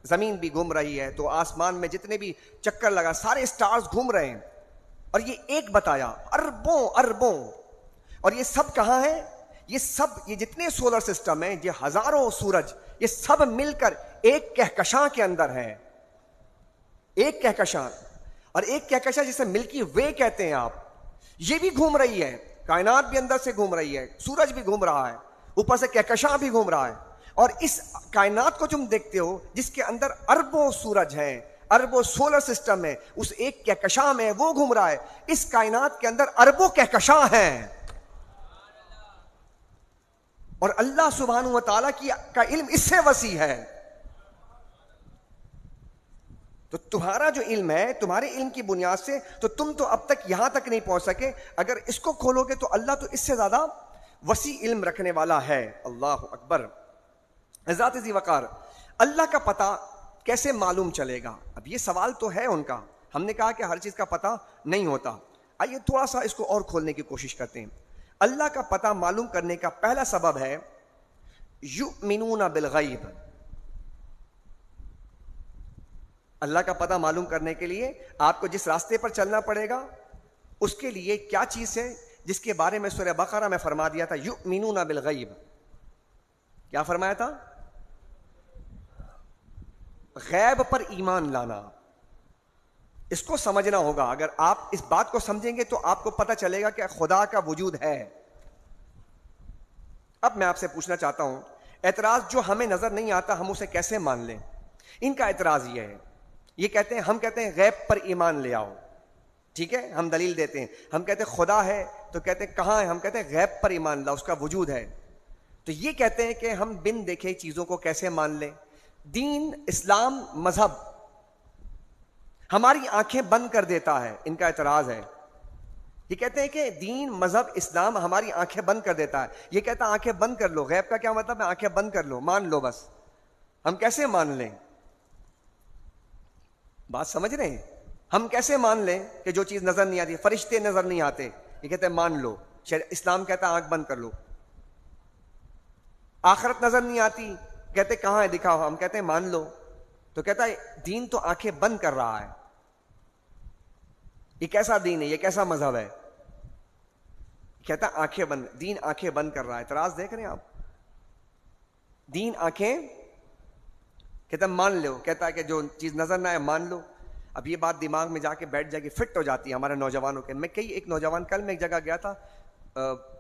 زمین بھی گھوم رہی ہے، تو آسمان میں جتنے بھی چکر لگا سارے اسٹارز گھوم رہے ہیں. اور یہ ایک بتایا اربوں. اور یہ سب کہاں ہیں؟ یہ جتنے سولر سسٹم ہیں، یہ ہزاروں سورج، یہ سب مل کر ایک کہکشاں کے اندر ہیں. ایک کہکشاں، اور ایک کہکشاں جسے ملکی وے کہتے ہیں آپ، یہ بھی گھوم رہی ہے. کائنات بھی اندر سے گھوم رہی ہے، سورج بھی گھوم رہا ہے، اوپر سے کہکشاں بھی گھوم رہا ہے. اور اس کائنات کو تم دیکھتے ہو جس کے اندر اربوں سورج ہیں، اربوں سولر سسٹم ہے، اس ایک کہکشاں میں وہ گھوم رہا ہے. اس کائنات کے اندر اربوں کہکشاں ہیں، اور اللہ سبحانہ و تعالیٰ کا علم اس سے وسیع ہے. تو تمہارا جو علم ہے، تمہارے علم کی بنیاد سے تو تم تو اب تک یہاں تک نہیں پہنچ سکے. اگر اس کو کھولو گے تو اللہ تو اس سے زیادہ وسیع علم رکھنے والا ہے. اللہ اکبر. ذات ذی وقار. اللہ کا پتہ کیسے معلوم چلے گا؟ اب یہ سوال تو ہے ان کا. ہم نے کہا کہ ہر چیز کا پتہ نہیں ہوتا. آئیے تھوڑا سا اس کو اور کھولنے کی کوشش کرتے ہیں. اللہ کا پتہ معلوم کرنے کا پہلا سبب ہے یؤمنون بالغیب. اللہ کا پتہ معلوم کرنے کے لیے آپ کو جس راستے پر چلنا پڑے گا اس کے لیے کیا چیز ہے جس کے بارے میں سورہ بقرہ میں فرما دیا تھا یؤمنون بالغیب. کیا فرمایا تھا؟ غیب پر ایمان لانا. اس کو سمجھنا ہوگا. اگر آپ اس بات کو سمجھیں گے تو آپ کو پتہ چلے گا کہ خدا کا وجود ہے. اب میں آپ سے پوچھنا چاہتا ہوں، اعتراض جو ہمیں نظر نہیں آتا ہم اسے کیسے مان لیں؟ ان کا اعتراض یہ ہے، یہ کہتے ہیں، ہم کہتے ہیں غیب پر ایمان لے آؤ. ٹھیک ہے، ہم دلیل دیتے ہیں. ہم کہتے ہیں خدا ہے تو کہتے ہیں کہاں ہے؟ ہم کہتے ہیں غیب پر ایمان لاؤ، اس کا وجود ہے. تو یہ کہتے ہیں کہ ہم بن دیکھے چیزوں کو کیسے مان لیں؟ دین، اسلام، مذہب ہماری آنکھیں بند کر دیتا ہے. ان کا اعتراض ہے. یہ کہتے ہیں کہ دین، مذہب، اسلام ہماری آنکھیں بند کر دیتا ہے. یہ کہتا ہے آنکھیں بند کر لو. غیب کا کیا مطلب ہے؟ آنکھیں بند کر لو، مان لو بس. ہم کیسے مان لیں؟ بات سمجھ رہے ہیں؟ ہم کیسے مان لیں کہ جو چیز نظر نہیں آتی؟ فرشتے نظر نہیں آتے، یہ کہتے ہیں مان لو. اسلام کہتا ہے آنکھ بند کر لو. آخرت نظر نہیں آتی، کہتے کہاں ہے دکھاؤ، ہم کہتے ہیں مان لو. تو کہتا ہے دین تو آنکھیں بند کر رہا ہے. یہ کیسا دین ہے؟ یہ کیسا مذہب ہے؟ کہتا ہے آنکھیں بند. دین آنکھیں بند کر رہا ہے. اعتراض دیکھ رہے ہیں آپ؟ دین آنکھیں، کہتا ہے مان لو. کہتا ہے کہ جو چیز نظر نہ آئے مان لو. اب یہ بات دماغ میں جا کے بیٹھ جائے گی، فٹ ہو جاتی ہے ہمارے نوجوانوں کے. میں ایک نوجوان، کل میں ایک جگہ گیا تھا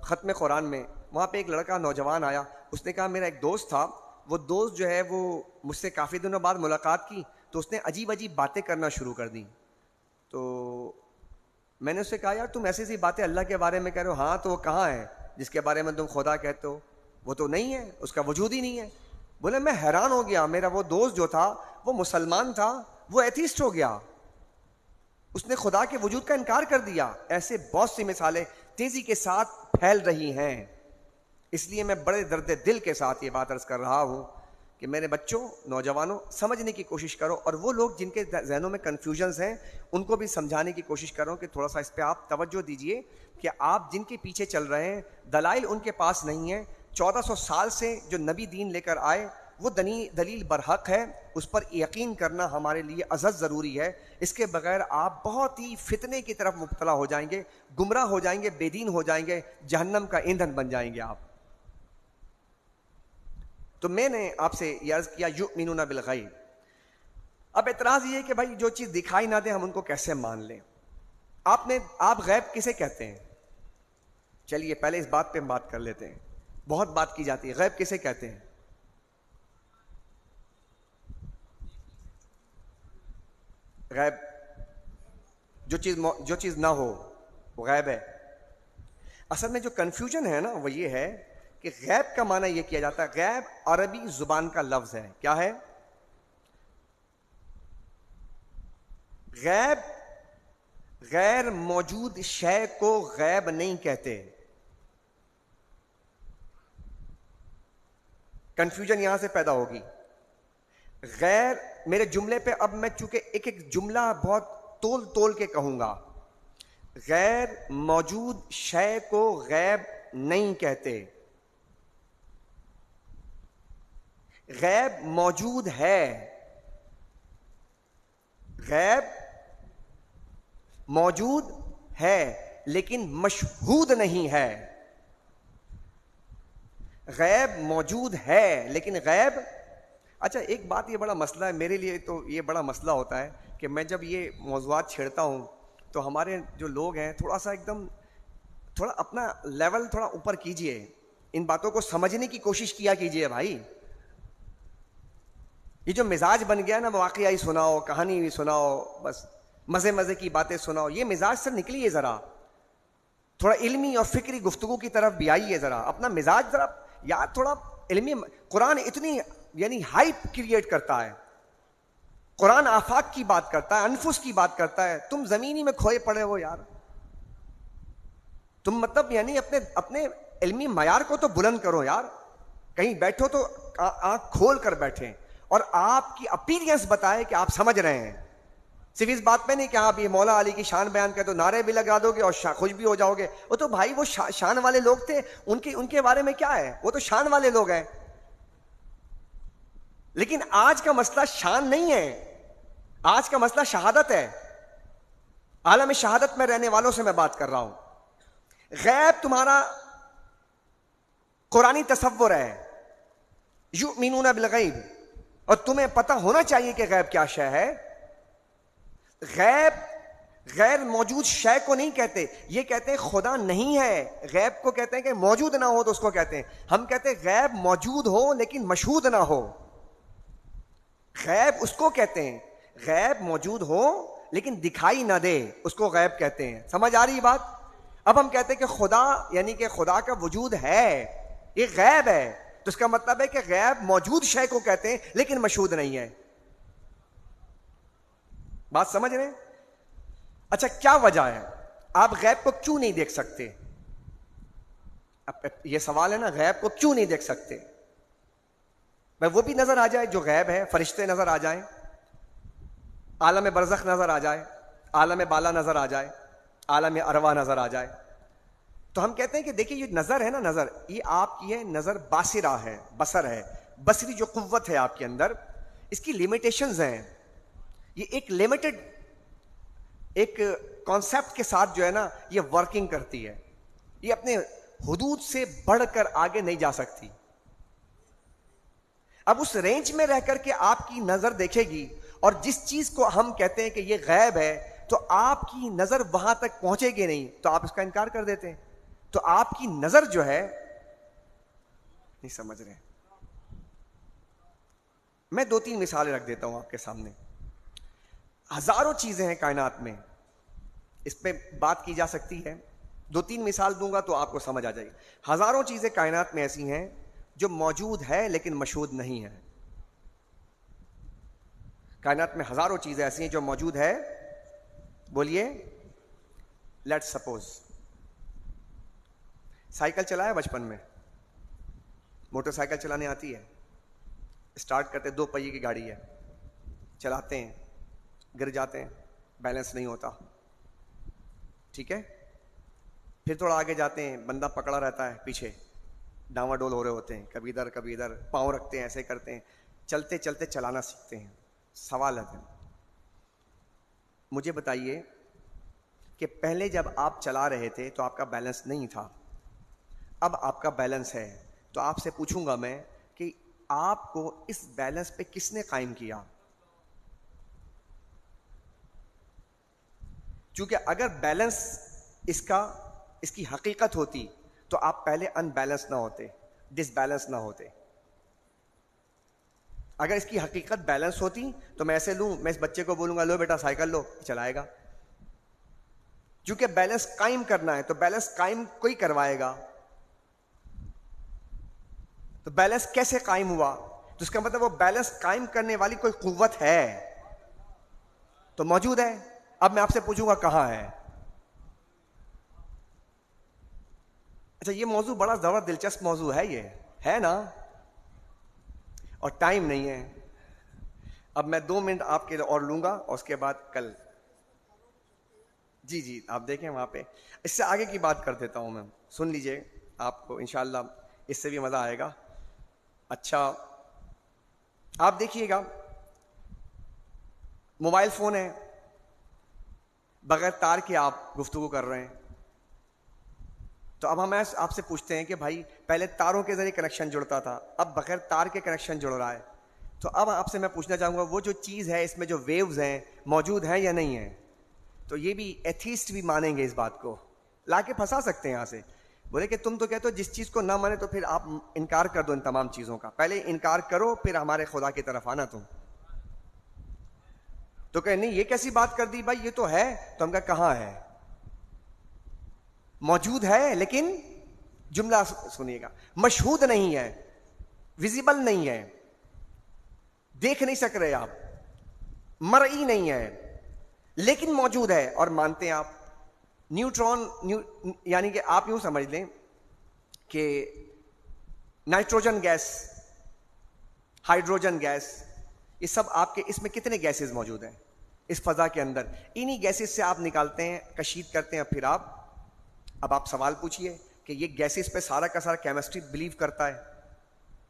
ختم قرآن میں، وہاں پہ ایک لڑکا نوجوان آیا. اس نے کہا میرا ایک دوست تھا، وہ دوست جو ہے وہ مجھ سے کافی دنوں بعد ملاقات کی تو اس نے عجیب عجیب باتیں کرنا شروع کر دیں. تو میں نے اس سے کہا یار تم ایسی باتیں اللہ کے بارے میں کہہ رہے ہو. ہاں تو وہ کہاں ہے جس کے بارے میں تم خدا کہتے ہو؟ وہ تو نہیں ہے، اس کا وجود ہی نہیں ہے. بولے میں حیران ہو گیا، میرا وہ دوست جو تھا وہ مسلمان تھا، وہ ایتھیسٹ ہو گیا، اس نے خدا کے وجود کا انکار کر دیا. ایسے بہت سی مثالیں تیزی کے ساتھ پھیل رہی ہیں. اس لیے میں بڑے درد دل کے ساتھ یہ بات عرض کر رہا ہوں کہ میرے بچوں، نوجوانوں، سمجھنے کی کوشش کرو. اور وہ لوگ جن کے ذہنوں میں کنفیوژنز ہیں ان کو بھی سمجھانے کی کوشش کرو کہ تھوڑا سا اس پہ آپ توجہ دیجئے کہ آپ جن کے پیچھے چل رہے ہیں دلائل ان کے پاس نہیں ہیں. 1400 سال سے جو نبی دین لے کر آئے وہ دلیل برحق ہے، اس پر یقین کرنا ہمارے لیے ازحد ضروری ہے. اس کے بغیر آپ بہت ہی فتنے کی طرف مبتلا ہو جائیں گے، گمراہ ہو جائیں گے، بے دین ہو جائیں گے، جہنم کا ایندھن بن جائیں گے آپ. تو میں نے آپ سے یہ عرض کیا یؤمنون بالغیب. اب اعتراض یہ ہے کہ بھائی جو چیز دکھائی نہ دے ہم ان کو کیسے مان لیں؟ آپ غیب کسے کہتے ہیں؟ چلیے پہلے اس بات پہ ہم بات کر لیتے ہیں. بہت بات کی جاتی ہے، غیب کسے کہتے ہیں؟ غیب جو چیز نہ ہو وہ غیب ہے. اصل میں جو کنفیوژن ہے نا وہ یہ ہے کہ غیب کا معنی یہ کیا جاتا ہے، غیب عربی زبان کا لفظ ہے. کیا ہے؟ غیب غیر موجود شے کو غیب نہیں کہتے. کنفیوژن یہاں سے پیدا ہوگی. غیر، میرے جملے پہ اب میں چونکہ ایک ایک جملہ بہت تول کے کہوں گا. غیر موجود شے کو غیب نہیں کہتے. غیب موجود ہے، غیب موجود ہے لیکن مشہود نہیں ہے. غیب موجود ہے لیکن غیب، اچھا ایک بات، یہ بڑا مسئلہ ہے میرے لیے. تو یہ بڑا مسئلہ ہوتا ہے کہ میں جب یہ موضوعات چھیڑتا ہوں تو ہمارے جو لوگ ہیں تھوڑا سا ایک دم تھوڑا اپنا لیول تھوڑا اوپر کیجئے، ان باتوں کو سمجھنے کی کوشش کیا کیجئے بھائی. یہ جو مزاج بن گیا نا، واقعہ ہی سناؤ، کہانی بھی سناؤ، بس مزے کی باتیں سناؤ، یہ مزاج سے نکلیے. ذرا تھوڑا علمی اور فکری گفتگو کی طرف بھی آئیے. ذرا اپنا مزاج ذرا یار تھوڑا علمی. قرآن اتنی یعنی ہائپ کریٹ کرتا ہے، قرآن آفاق کی بات کرتا ہے، انفس کی بات کرتا ہے. تم زمینی میں کھوئے پڑے ہو یار. تم مطلب یعنی اپنے علمی معیار کو تو بلند کرو یار. کہیں بیٹھو تو آنکھ کھول کر بیٹھیں اور آپ کی اپیرینس بتائے کہ آپ سمجھ رہے ہیں. صرف اس بات پہ نہیں کہ آپ یہ مولا علی کی شان بیان کرتے تو نعرے بھی لگا دو گے اور خوش بھی ہو جاؤ گے. وہ تو بھائی وہ شان والے لوگ تھے, ان کے بارے میں کیا ہے, وہ تو شان والے لوگ ہیں. لیکن آج کا مسئلہ شان نہیں ہے, آج کا مسئلہ شہادت ہے. عالم شہادت میں رہنے والوں سے میں بات کر رہا ہوں. غیب تمہارا قرآنی تصور ہے, یؤمنون بالغیب, اور تمہیں پتہ ہونا چاہیے کہ غیب کیا شے ہے. غیب غیر موجود شے کو نہیں کہتے, یہ کہتے ہیں خدا نہیں ہے. غیب کو کہتے ہیں کہ موجود نہ ہو تو اس کو کہتے ہیں. ہم کہتے ہیں غیب موجود ہو لیکن مشہود نہ ہو. غیب اس کو کہتے ہیں, غیب موجود ہو لیکن دکھائی نہ دے, اس کو غیب کہتے ہیں. سمجھ آ رہی بات؟ اب ہم کہتے ہیں کہ خدا, یعنی کہ خدا کا وجود ہے, یہ غیب ہے, تو اس کا مطلب ہے کہ غیب موجود شے کو کہتے ہیں لیکن مشہود نہیں ہے. بات سمجھ رہے ہیں؟ اچھا کیا وجہ ہے, آپ غیب کو کیوں نہیں دیکھ سکتے؟ اب یہ سوال ہے نا, غیب کو کیوں نہیں دیکھ سکتے؟ وہ بھی نظر آ جائے جو غیب ہے, فرشتے نظر آ جائیں, عالم برزخ نظر آ جائے, عالم بالا نظر آ جائے, عالم ارواح نظر آ جائے, تو ہم کہتے ہیں کہ دیکھیے یہ نظر ہے نا, نظر یہ آپ کی ہے, نظر باصرہ ہے, بصر ہے, بصری جو قوت ہے آپ کے اندر, اس کی لیمیٹیشنز ہیں. یہ ایک لمیٹڈ ایک کانسیپٹ کے ساتھ جو ہے نا یہ ورکنگ کرتی ہے, یہ اپنے حدود سے بڑھ کر آگے نہیں جا سکتی. اب اس رینج میں رہ کر کے آپ کی نظر دیکھے گی, اور جس چیز کو ہم کہتے ہیں کہ یہ غیب ہے تو آپ کی نظر وہاں تک پہنچے گی نہیں, تو آپ اس کا انکار کر دیتے ہیں. تو آپ کی نظر جو ہے, نہیں سمجھ رہے. میں 2-3 مثالیں رکھ دیتا ہوں آپ کے سامنے. ہزاروں چیزیں ہیں کائنات میں, اس پہ بات کی جا سکتی ہے. 2-3 مثال دوں گا تو آپ کو سمجھ آ جائے گی. ہزاروں چیزیں کائنات میں ایسی ہیں جو موجود ہے لیکن مشہود نہیں ہے. کائنات میں ہزاروں چیزیں ایسی ہیں جو موجود ہے. بولیے. لیٹ سپوز سائیکل چلایا بچپن میں, موٹر سائیکل چلانے آتی ہے, اسٹارٹ کرتے 2 پہیے کی گاڑی ہے, چلاتے ہیں, گر جاتے ہیں, بیلنس نہیں ہوتا, ٹھیک ہے. پھر تھوڑا آگے جاتے ہیں, بندہ پکڑا رہتا ہے پیچھے, ڈاواں ڈول ہو رہے ہوتے ہیں, کبھی ادھر کبھی ادھر, پاؤں رکھتے ہیں, ایسے کرتے ہیں, چلتے چلتے چلانا سیکھتے ہیں. سوال ہے مجھے بتائیے کہ پہلے جب آپ چلا رہے تھے تو آپ کا بیلنس نہیں تھا, اب آپ کا بیلنس ہے, تو آپ سے پوچھوں گا میں کہ آپ کو اس بیلنس پہ کس نے قائم کیا؟ چونکہ اگر بیلنس اس کی حقیقت ہوتی تو آپ پہلے ان بیلنس نہ ہوتے, ڈس بیلنس نہ ہوتے. اگر اس کی حقیقت بیلنس ہوتی تو میں ایسے لوں, میں اس بچے کو بولوں گا لو بیٹا سائیکل لو, چلائے گا. چونکہ بیلنس قائم کرنا ہے تو بیلنس قائم کوئی کروائے گا. تو بیلنس کیسے قائم ہوا؟ تو اس کا مطلب وہ بیلنس قائم کرنے والی کوئی قوت ہے, تو موجود ہے. اب میں آپ سے پوچھوں گا کہاں ہے؟ اچھا یہ موضوع بڑا زبردست دلچسپ موضوع ہے, یہ ہے نا, اور ٹائم نہیں ہے. اب میں 2 منٹ آپ کے اور لوں گا اور اس کے بعد کل جی آپ دیکھیں وہاں پہ اس سے آگے کی بات کر دیتا ہوں میں, سن لیجئے, آپ کو انشاءاللہ اس سے بھی مزہ آئے گا. اچھا آپ دیکھیے گا, موبائل فون ہے, بغیر تار کے آپ گفتگو کر رہے ہیں, تو اب ہم آپ سے پوچھتے ہیں کہ بھائی پہلے تاروں کے ذریعے کنیکشن جڑتا تھا, اب بغیر تار کے کنیکشن جڑ رہا ہے, تو اب آپ سے میں پوچھنا چاہوں گا وہ جو چیز ہے اس میں جو ویوز ہیں موجود ہیں یا نہیں ہیں؟ تو یہ بھی ایتھیسٹ بھی مانیں گے اس بات کو, لا کے پھنسا سکتے ہیں یہاں سے. بولے کہ تم تو کہتے ہو جس چیز کو نہ مانے تو پھر آپ انکار کر دو ان تمام چیزوں کا, پہلے انکار کرو پھر ہمارے خدا کی طرف آنا تم. تو کہ نہیں یہ کیسی بات کر دی بھائی, یہ تو ہے. تو ہم کہاں ہے؟ موجود ہے لیکن جملہ سنیے گا, مشہود نہیں ہے, ویزیبل نہیں ہے, دیکھ نہیں سک رہے آپ, مرئی نہیں ہے, لیکن موجود ہے. اور مانتے ہیں آپ نیوٹرون یعنی کہ آپ یوں سمجھ لیں کہ نائٹروجن گیس، ہائیڈروجن گیس، یہ سب آپ کے اس میں کتنے گیسز موجود ہیں اس فضا کے اندر. انہی گیسز سے آپ نکالتے ہیں، کشید کرتے ہیں. پھر اب آپ سوال پوچھئے کہ یہ گیسز پہ سارا کا سارا کیمسٹری بلیو کرتا ہے.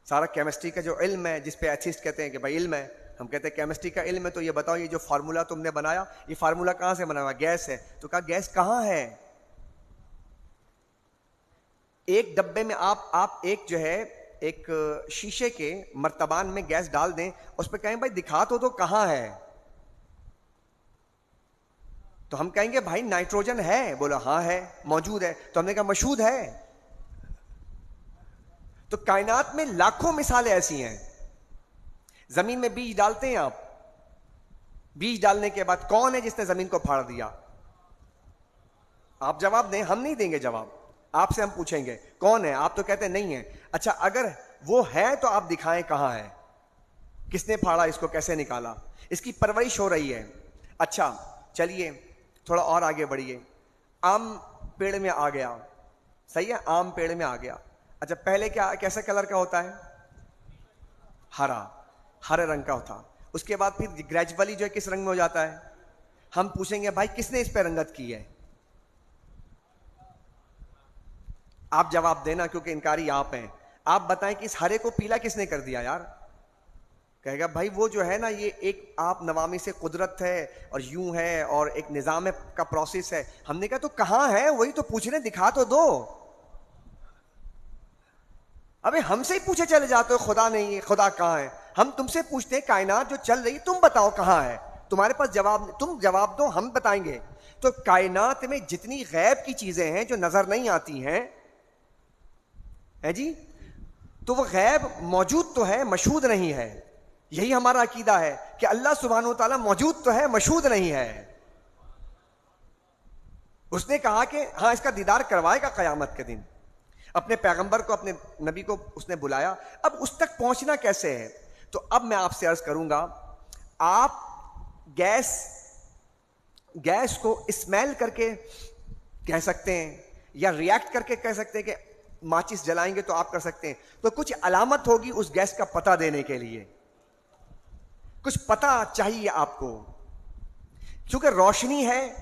سارا کیمسٹری کا جو علم ہے، جس پہ ایتھسٹ کہتے ہیں کہ بھائی علم ہے، ہم کہتے ہیں کیمسٹری کا علم ہے، تو یہ بتاؤ یہ جو فارمولا تم نے بنایا، یہ فارمولا کہاں سے بنا ہوا؟ گیس ہے. تو کہا گیس کہاں ہے؟ ایک ڈبے میں آپ ایک جو ہے ایک شیشے کے مرتبان میں گیس ڈال دیں، اس پہ کہیں بھائی دکھا تو کہاں ہے؟ تو ہم کہیں گے بھائی نائٹروجن ہے. بولا ہاں ہے، موجود ہے. تو ہم نے کہا مشہود ہے. تو کائنات میں لاکھوں مثالیں ایسی ہیں. زمین میں بیج ڈالتے ہیں آپ، بیج ڈالنے کے بعد کون ہے جس نے زمین کو پھاڑ دیا؟ آپ جواب دیں، ہم نہیں دیں گے جواب. آپ سے ہم پوچھیں گے کون ہے، آپ تو کہتے ہیں نہیں ہے. اچھا اگر وہ ہے تو آپ دکھائیں کہاں ہے، کس نے پھاڑا اس کو، کیسے نکالا، اس کی پرورش ہو رہی ہے. اچھا چلیے تھوڑا اور آگے بڑھیے. آم پیڑ میں آ گیا، صحیح ہے، آم پیڑ میں آ گیا. اچھا پہلے کیسے کلر کا ہوتا ہے؟ ہرا، ہرے رنگ کا ہوتا. اس کے بعد پھر گریجولی جو ہے کس رنگ میں ہو جاتا ہے؟ ہم پوچھیں گے بھائی کس نے اس پہ رنگت کی ہے؟ آپ جواب دینا کیونکہ انکاری آپ ہیں. آپ بتائیں کہ اس ہرے کو پیلا کس نے کر دیا یار؟ کہے گا بھائی وہ جو ہے نا یہ ایک آپ نوامی سے قدرت ہے اور یوں ہے اور ایک نظام کا پروسیس ہے. ہم نے کہا تو کہاں ہے؟ وہی تو پوچھ رہے، دکھا تو دو. ابے ہم سے ہی پوچھے چلے جاتے ہو خدا نہیں ہے، خدا کہاں ہے؟ ہم تم سے پوچھتے ہیں کائنات جو چل رہی تم بتاؤ کہاں ہے. تمہارے پاس جواب، تم جواب دو، ہم بتائیں گے. تو کائنات میں جتنی غیب کی چیزیں ہیں جو نظر نہیں آتی ہیں ہے جی، تو وہ غیب موجود تو ہے، مشہود نہیں ہے. یہی ہمارا عقیدہ ہے کہ اللہ سبحانہ و تعالیٰ موجود تو ہے، مشہود نہیں ہے. اس نے کہا کہ ہاں اس کا دیدار کروائے گا قیامت کے دن. اپنے پیغمبر کو، اپنے نبی کو اس نے بلایا. اب اس تک پہنچنا کیسے ہے؟ تو اب میں آپ سے عرض کروں گا، آپ گیس کو اسمیل کر کے کہہ سکتے ہیں یا ریاکٹ کر کے کہہ سکتے ہیں کہ ماچس جلائیں گے تو آپ کر سکتے ہیں. تو کچھ علامت ہوگی اس گیس کا پتہ دینے کے لیے، کچھ پتہ چاہیے آپ کو. چونکہ روشنی ہے،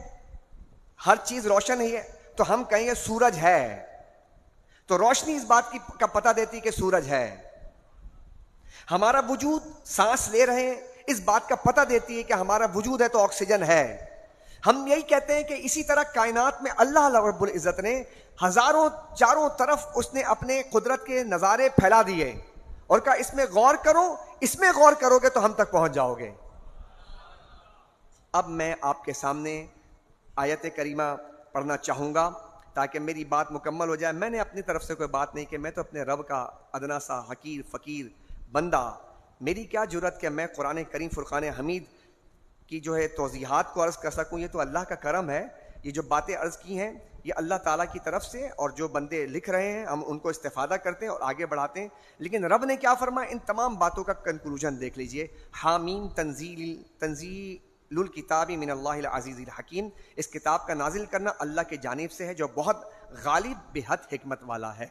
ہر چیز روشن ہی ہے، تو ہم کہیں گے سورج ہے. تو روشنی اس بات کا پتہ دیتی کہ سورج ہے. ہمارا وجود، سانس لے رہے ہیں، اس بات کا پتہ دیتی ہے کہ ہمارا وجود ہے تو آکسیجن ہے. ہم یہی کہتے ہیں کہ اسی طرح کائنات میں اللہ رب العزت نے ہزاروں چاروں طرف اس نے اپنے قدرت کے نظارے پھیلا دیے اور کہا اس میں غور کرو، اس میں غور کرو گے تو ہم تک پہنچ جاؤ گے. اب میں آپ کے سامنے آیت کریمہ پڑھنا چاہوں گا تاکہ میری بات مکمل ہو جائے. میں نے اپنی طرف سے کوئی بات نہیں کہ میں تو اپنے رب کا ادنا سا حقیر فقیر بندہ. میری کیا جرت کہ میں قرآن کریم فرقان حمید کی جو ہے توضیحات کو عرض کر سکوں. یہ تو اللہ کا کرم ہے. یہ جو باتیں عرض کی ہیں یہ اللہ تعالیٰ کی طرف سے، اور جو بندے لکھ رہے ہیں ہم ان کو استفادہ کرتے ہیں اور آگے بڑھاتے ہیں. لیکن رب نے کیا فرمایا، ان تمام باتوں کا کنکلوژن دیکھ لیجئے. حامیم تنزیل الکتاب من اللہ العزیز الحکیم. اس کتاب کا نازل کرنا اللہ کے جانب سے ہے جو بہت غالب بحد حکمت والا ہے.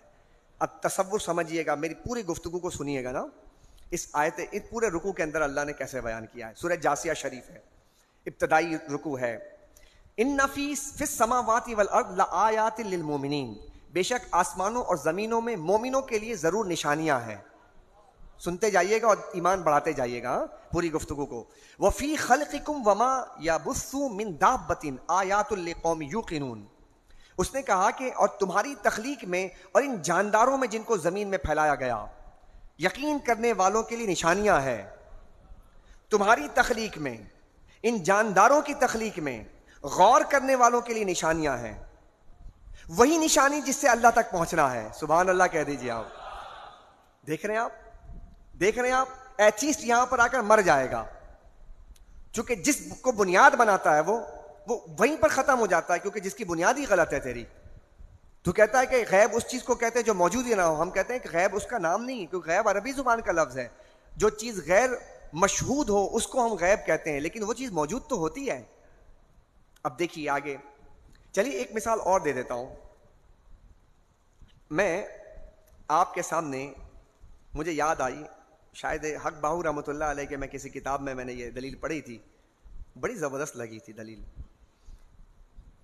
اب تصور سمجھیے گا، میری پوری گفتگو کو سنیے گا نا. اس آیت، اس پورے رکوع کے اندر اللہ نے کیسے بیان کیا ہے. سورہ جاثیہ شریف ہے، ابتدائی رکوع ہے. ان فی السماوات والارض لآیات للمؤمنین. بے شک آسمانوں اور زمینوں میں مومنوں کے لیے ضرور نشانیاں ہیں. سنتے جائیے گا اور ایمان بڑھاتے جائیے گا پوری گفتگو کو. وفی خلقکم وما یبث من دابۃ آیات لقوم یوقنون. اس نے کہا کہ اور تمہاری تخلیق میں اور ان جانداروں میں جن کو زمین میں پھیلایا گیا، یقین کرنے والوں کے لیے نشانیاں ہیں. تمہاری تخلیق میں، ان جانداروں کی تخلیق میں غور کرنے والوں کے لیے نشانیاں ہیں. وہی نشانی جس سے اللہ تک پہنچنا ہے. سبحان اللہ کہہ دیجیے. آپ دیکھ رہے ہیں، دیکھ رہے ہیں آپ ایتھیسٹ یہاں پر آ کر مر جائے گا. چونکہ جس کو بنیاد بناتا ہے وہ وہیں پر ختم ہو جاتا ہے، کیونکہ جس کی بنیاد ہی غلط ہے تیری. تو کہتا ہے کہ غیب اس چیز کو کہتے ہیں جو موجود ہی نہ ہو. ہم کہتے ہیں کہ غیب اس کا نام نہیں، کیونکہ غیب عربی زبان کا لفظ ہے. جو چیز غیر مشہود ہو اس کو ہم غیب کہتے ہیں، لیکن وہ چیز موجود تو ہوتی ہے. اب دیکھیے آگے چلیے ایک مثال اور دے دیتا ہوں. میں آپ کے سامنے مجھے یاد آئی، شاید حق باہو رحمۃ اللہ علیہ کے میں کسی کتاب میں نے یہ دلیل پڑھی تھی، بڑی زبردست لگی تھی دلیل.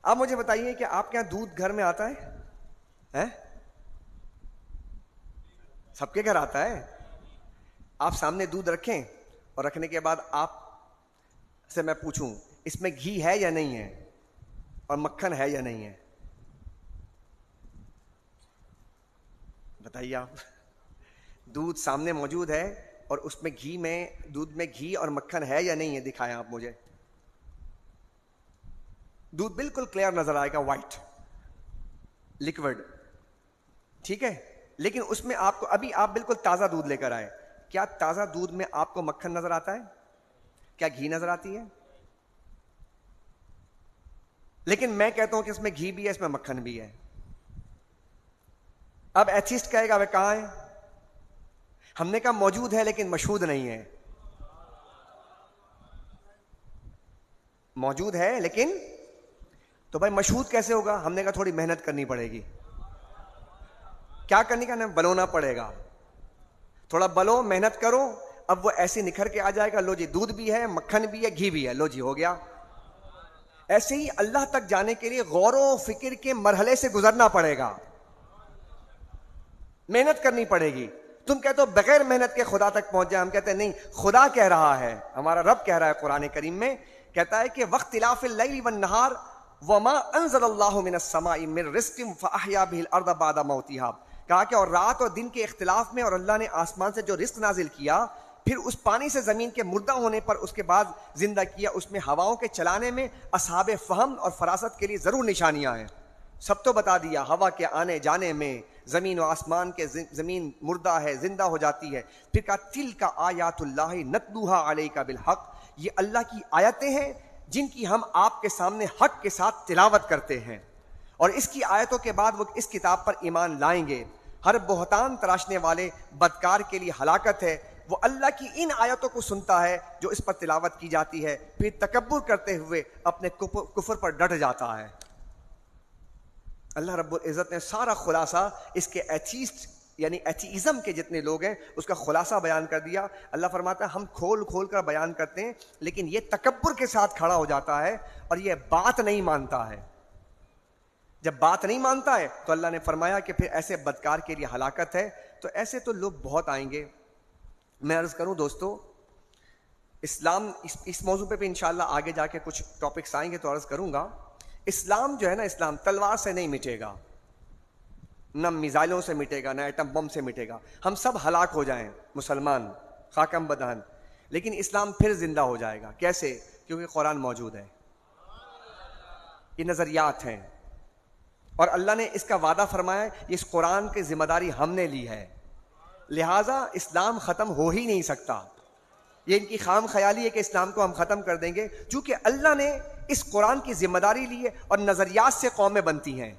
آپ مجھے بتائیے کہ آپ کے یہاں دودھ گھر میں آتا ہے؟ سب کے گھر آتا ہے. آپ سامنے دودھ رکھیں اور رکھنے کے بعد آپ سے میں پوچھوں اس میں گھی ہے یا نہیں ہے اور مکھن ہے یا نہیں ہے، بتائیے آپ. دودھ سامنے موجود ہے اور اس میں دودھ میں گھی اور مکھن ہے یا نہیں ہے، دکھائیں آپ مجھے. دودھ بالکل کلیئر نظر آئے گا، وائٹ لیکوڈ، ٹھیک ہے. لیکن اس میں آپ کو ابھی آپ بالکل تازہ دودھ لے کر آئے، کیا تازہ دودھ میں آپ کو مکھن نظر آتا ہے؟ کیا گھی نظر آتی ہے؟ لیکن میں کہتا ہوں کہ اس میں گھی بھی ہے، اس میں مکھن بھی ہے. اب ایتھیسٹ کہے گا وہ کہاں ہے؟ ہم نے کہا موجود ہے لیکن مشہود نہیں ہے. موجود ہے لیکن، تو بھائی مشہود کیسے ہوگا؟ ہم نے کہا تھوڑی محنت کرنی پڑے گی. کیا کرنے کا؟ بلونا پڑے گا. تھوڑا بلو، محنت کرو، اب وہ ایسے نکھر کے آ جائے گا. لو جی دودھ بھی ہے، مکھن بھی ہے، گھی بھی ہے، لو جی ہو گیا. ایسے ہی اللہ تک جانے کے لیے غور و فکر کے مرحلے سے گزرنا پڑے گا، محنت کرنی پڑے گی. تم کہتے ہو بغیر محنت کے خدا تک پہنچ جائے، ہم کہتے ہیں نہیں، خدا کہہ رہا ہے، ہمارا رب کہہ رہا ہے قرآن کریم میں، کہتا ہے کہ واختلاف اللیل والنہار وما انزل اللہ من السماء من رزق فاحیا به الارض بعد موتها. کہا کہ اور رات اور دن کے اختلاف میں، اور اللہ نے آسمان سے جو رزق نازل کیا، پھر اس پانی سے زمین کے مردہ ہونے پر اس کے بعد زندہ کیا، اس میں ہواؤں کے چلانے میں اصحاب فہم اور فراست کے لیے ضرور نشانیاں ہیں. سب تو بتا دیا، ہوا کے آنے جانے میں، زمین و آسمان کے، زمین مردہ ہے، زندہ ہو جاتی ہے. پھر کہا تلک آیات اللہ نتلوها علیک بالحق، یہ اللہ کی آیتیں ہیں جن کی ہم آپ کے سامنے حق کے ساتھ تلاوت کرتے ہیں، اور اس کی آیتوں کے بعد وہ اس کتاب پر ایمان لائیں گے. ہر بہتان تراشنے والے بدکار کے لیے ہلاکت ہے. وہ اللہ کی ان آیتوں کو سنتا ہے جو اس پر تلاوت کی جاتی ہے، پھر تکبر کرتے ہوئے اپنے کفر پر ڈٹ جاتا ہے. اللہ رب العزت نے سارا خلاصہ اس کے ایتھیسٹ یعنی ایتھیزم کے جتنے لوگ ہیں اس کا خلاصہ بیان کر دیا. اللہ فرماتا ہے ہم کھول کھول کر بیان کرتے ہیں، لیکن یہ تکبر کے ساتھ کھڑا ہو جاتا ہے اور یہ بات نہیں مانتا ہے. جب بات نہیں مانتا ہے تو اللہ نے فرمایا کہ پھر ایسے بدکار کے لیے ہلاکت ہے. تو ایسے تو لوگ بہت آئیں گے. میں عرض کروں دوستو، اسلام اس موضوع پہ بھی انشاءاللہ آگے جا کے کچھ ٹاپکس آئیں گے تو عرض کروں گا. اسلام جو ہے نا، اسلام تلوار سے نہیں مٹے گا، نہ میزائلوں سے مٹے گا، نہ ایٹم بم سے مٹے گا. ہم سب ہلاک ہو جائیں مسلمان، خاکم بدہن، لیکن اسلام پھر زندہ ہو جائے گا. کیسے؟ کیونکہ قرآن موجود ہے، یہ نظریات ہیں، اور اللہ نے اس کا وعدہ فرمایا ہے. اس قرآن کی ذمہ داری ہم نے لی ہے، لہٰذا اسلام ختم ہو ہی نہیں سکتا. یہ ان کی خام خیالی ہے کہ اسلام کو ہم ختم کر دیں گے، چونکہ اللہ نے اس قرآن کی ذمہ داری لی ہے. اور نظریات سے قومیں بنتی ہیں،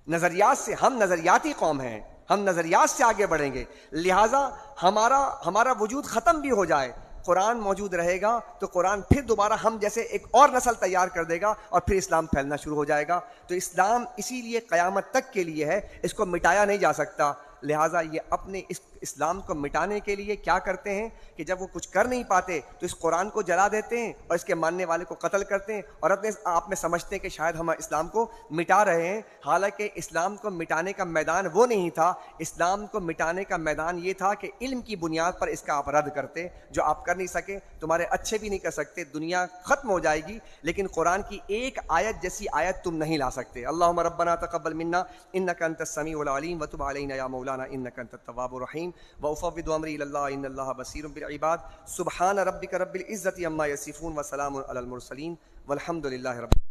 نظریات سے. ہم نظریاتی قوم ہیں، ہم نظریات سے آگے بڑھیں گے. لہٰذا ہمارا وجود ختم بھی ہو جائے، قرآن موجود رہے گا تو قرآن پھر دوبارہ ہم جیسے ایک اور نسل تیار کر دے گا اور پھر اسلام پھیلنا شروع ہو جائے گا. تو اسلام اسی لیے قیامت تک کے لیے ہے، اس کو مٹایا نہیں جا سکتا. لہٰذا یہ اپنے اس اسلام کو مٹانے کے لیے کیا کرتے ہیں کہ جب وہ کچھ کر نہیں پاتے تو اس قرآن کو جلا دیتے ہیں اور اس کے ماننے والے کو قتل کرتے ہیں، اور اپنے آپ میں سمجھتے ہیں کہ شاید ہم اسلام کو مٹا رہے ہیں. حالانکہ اسلام کو مٹانے کا میدان وہ نہیں تھا. اسلام کو مٹانے کا میدان یہ تھا کہ علم کی بنیاد پر اس کا آپ رد کرتے، جو آپ کر نہیں سکے. تمہارے اچھے بھی نہیں کر سکتے، دنیا ختم ہو جائے گی، لیکن قرآن کی ایک آیت جیسی آیت تم نہیں لا سکتے. اللہم ربنا تقبل منا انک انت السمیع العلیم وتب علینا یا مولانا انک انت التواب الرحیم وافوض امری الی اللہ ان اللہ بصیر بالعباد. سبحان ربک رب العزۃ عما یصفون وسلام علی المرسلین والحمد للہ رب